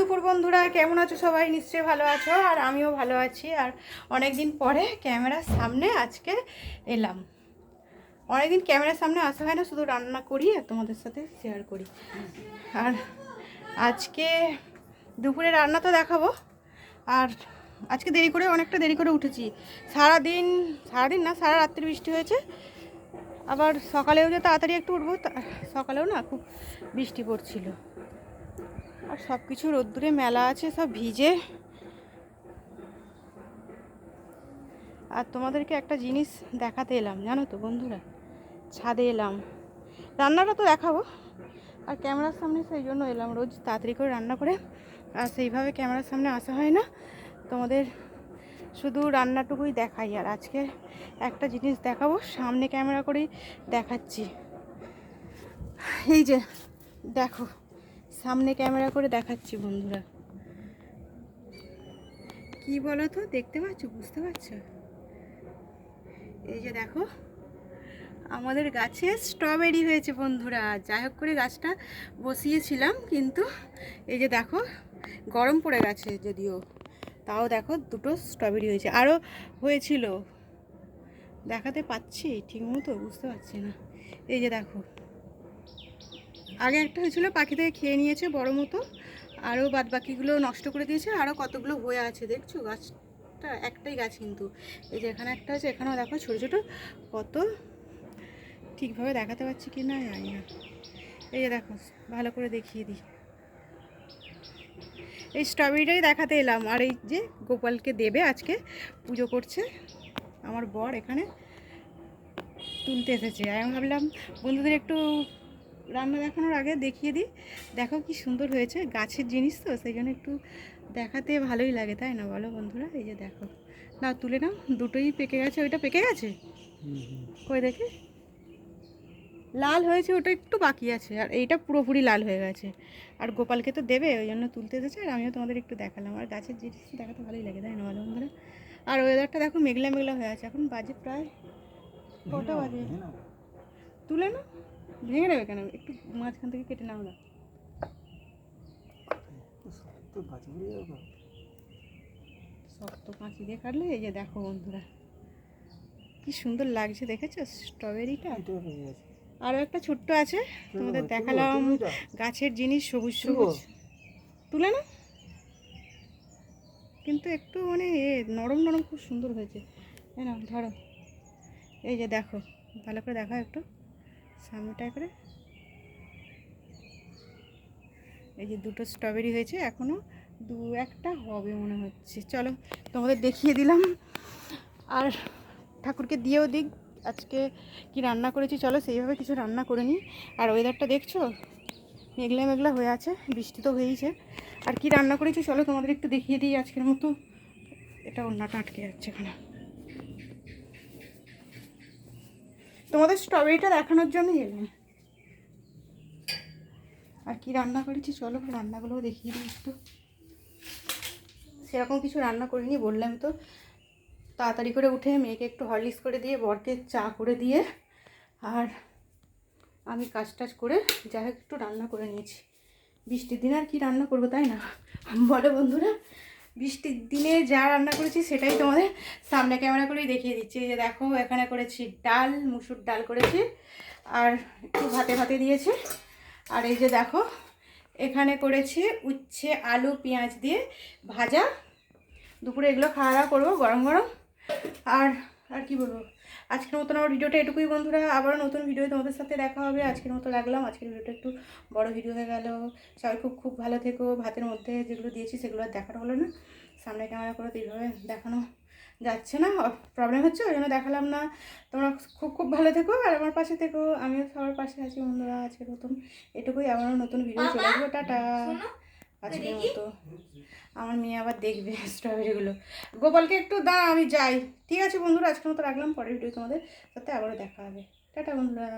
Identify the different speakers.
Speaker 1: দুপুর বন্ধুরা, কেমন আছো সবাই? নিশ্চয়ই ভালো আছো, আর আমিও ভালো আছি। আর অনেক দিন পরে ক্যামেরার সামনে আজকে এলাম। অনেকদিন ক্যামেরার সামনে আসা হয় না, শুধু রান্না করি আর তোমাদের সাথে শেয়ার করি। আর আজকে দুপুরে রান্না তো দেখাবো। আর আজকে অনেকটা দেরি করে উঠেছি। সারাদিন না, সারা রাত্রি বৃষ্টি হয়েছে। আবার সকালেও যে তাড়াতাড়ি একটু উঠবো, সকালেও না খুব বৃষ্টি পড়ছিল। আর সব কিছু রোদ্দুরে মেলা আছে, সব ভিজে। আর তোমাদেরকে একটা জিনিস দেখাতে এলাম, জানো তো বন্ধুরা, ছাদে এলাম। রান্নাটা তো দেখাবো, আর ক্যামেরার সামনে সেই জন্য এলাম। রোজ তাড়াতাড়ি করে রান্না করে আর সেইভাবে ক্যামেরার সামনে আসা হয় না, তোমাদের শুধু রান্নাটুকুই দেখাই। আর আজকে একটা জিনিস দেখাবো, সামনে ক্যামেরা করেই দেখাচ্ছি। এই যে দেখো, সামনে ক্যামেরা করে দেখাচ্ছি বন্ধুরা। কি বলো তো, দেখতে পাচ্ছ, বুঝতে পারছো? এই যে দেখো, আমাদের গাছে স্ট্রবেরি হয়েছে বন্ধুরা। যাই হোক করে গাছটা বসিয়েছিলাম, কিন্তু এই যে দেখো, গরম পড়ে গেছে যদিও, তাও দেখো দুটো স্ট্রবেরি হয়েছে। আরও হয়েছিল, দেখাতে পাচ্ছি ঠিক মতো, বুঝতে পারছি না। এই যে দেখো, আগে একটা হয়েছিল, পাখি থেকে খেয়ে নিয়েছে বড় মতো, আরও বাদ বাকিগুলো নষ্ট করে দিয়েছে। আরও কতগুলো হয়ে আছে দেখছো, গাছটা একটাই গাছ কিন্তু। এই যে এখানে একটা আছে, এখানেও দেখো ছোটো ছোটো কত, ঠিকভাবে দেখাতে পারছি কি না জানি না। এই যে দেখো, ভালো করে দেখিয়ে দিই। এই স্ট্রবেরিটাই দেখাতে এলাম। আর এই যে গোপালকে দেবে, আজকে পুজো করছে আমার বর, এখানে তুলতে এসেছে। আমি ভাবলাম বন্ধুদের একটু রান্না দেখানোর আগে দেখিয়ে দিই। দেখো কি সুন্দর হয়েছে, গাছের জিনিস তো সেই জন্য একটু দেখাতে ভালোই লাগে, তাই না বলো বন্ধুরা? এই যে দেখো, না তুলে নাও, দুটোই পেকে গেছে। ওইটা পেকে গেছে, কই দেখে, লাল হয়েছে, ওটা একটু বাকি আছে, আর এইটা পুরোপুরি লাল হয়ে গেছে। আর গোপালকে তো দেবে, ওই জন্য তুলতে এসেছে। আর আমিও তোমাদের একটু দেখালাম। আর গাছের জিনিস দেখাতে ভালোই লাগে, তাই না বলো বন্ধুরা? আর ওয়েদারটা দেখো, মেঘলা মেঘলা হয়ে আছে। এখন বাজে প্রায় কটা বাজে, তুলে না, ভেঙে নেবে কেন? একটু মাঝখান থেকে কেটে নাও না, শক্ত কাঁচি দিয়ে কাটলে। এই যে দেখো বন্ধুরা, কি সুন্দর লাগছে, দেখেছো স্ট্রবেরিটা? আরও একটা ছোট্ট আছে, তোমাদের দেখালাম। গাছের জিনিস সবুজ সবুজ, তুলে না, কিন্তু একটু মানে নরম নরম, খুব সুন্দর হয়েছে। হ্যাঁ না, ধরো। এই যে দেখো, ভালো করে দেখো একটু সামনেটা করে। এই যে দুটো স্ট্রবেরি হয়েছে, এখনও দু একটা হবে মনে হচ্ছে। চলো তোমাদের দেখিয়ে দিলাম, আর ঠাকুরকে দিয়েও দিক আজকে কি রান্না করেছি। চলো সেইভাবে কিছু রান্না করে নিই। আর ওয়েদারটা দেখছো, মেঘলা মেঘলা হয়ে আছে, বৃষ্টি তো হয়েইছে। আর কি রান্না করেছি চলো তোমাদের একটু দেখিয়ে দিই আজকের মতো। এটা অন্যটা আটকে যাচ্ছে এখানে, তোমাদের স্ট্রবেরিটা দেখানোর জন্যই এলাম। আর কি রান্না করেছি চলো রান্নাগুলোও দেখিয়ে দিই একটু। সেরকম কিছু রান্না করিনি, বললাম তো, তাড়াতাড়ি করে উঠে মেয়েকে একটু হরলিক্স করে দিয়ে, বরকে চা করে দিয়ে, আর আমি কাজ টাজ করে যাই হোক একটু রান্না করে নিয়েছি। বৃষ্টির দিনে আর কি রান্না করবো, তাই না বলো বন্ধুরা? বৃষ্টির দিনে যা রান্না করেছি সেটাই তোমাদের সামনে ক্যামেরা করেই দেখিয়ে দিচ্ছি। এই যে দেখো, এখানে করেছি ডাল, মুসুর ডাল করেছি, আর একটু ভাতে ভাতে দিয়েছি। আর এই যে দেখো, এখানে করেছি উচ্ছে আলু পেঁয়াজ দিয়ে ভাজা। দুপুরে এগুলো খাওয়া দাওয়া করবো গরম গরম। আর আর কি বলবো, আজকের মতন আমার ভিডিওটা এটুকুই বন্ধুরা। আবার নতুন ভিডিও তোমাদের সাথে দেখা হবে। আজকের মতো রাখলাম, আজকের ভিডিওটা একটু বড় ভিডিও হয়ে গেল। সবাই খুব খুব ভালো থেকো। ভাতের মধ্যে যেগুলো দিয়েছি সেগুলো আর দেখানো হলো না, সামনে ক্যামেরা করে তো এইভাবে দেখানো যাচ্ছে না, প্রবলেম হচ্ছে, ওই জন্য দেখালাম না। তোমরা খুব খুব ভালো থেকো, আর আমার পাশে থেকো, আমিও সবার পাশে আছি বন্ধুরা। আজকের মতন এটুকুই, আবারও নতুন ভিডিও চলে আসবো। টাটা আজকের মতো। আমার মেয়ে আবার দেখবে স্ট্রবেরিগুলো। গোপালকে একটু দাও, আমি যাই। ঠিক আছে বন্ধুরা, আজকের মতো রাখলাম, পরের ভিডিও তোমাদের সাথে আবারও দেখা হবে। টাটা বন্ধুরা।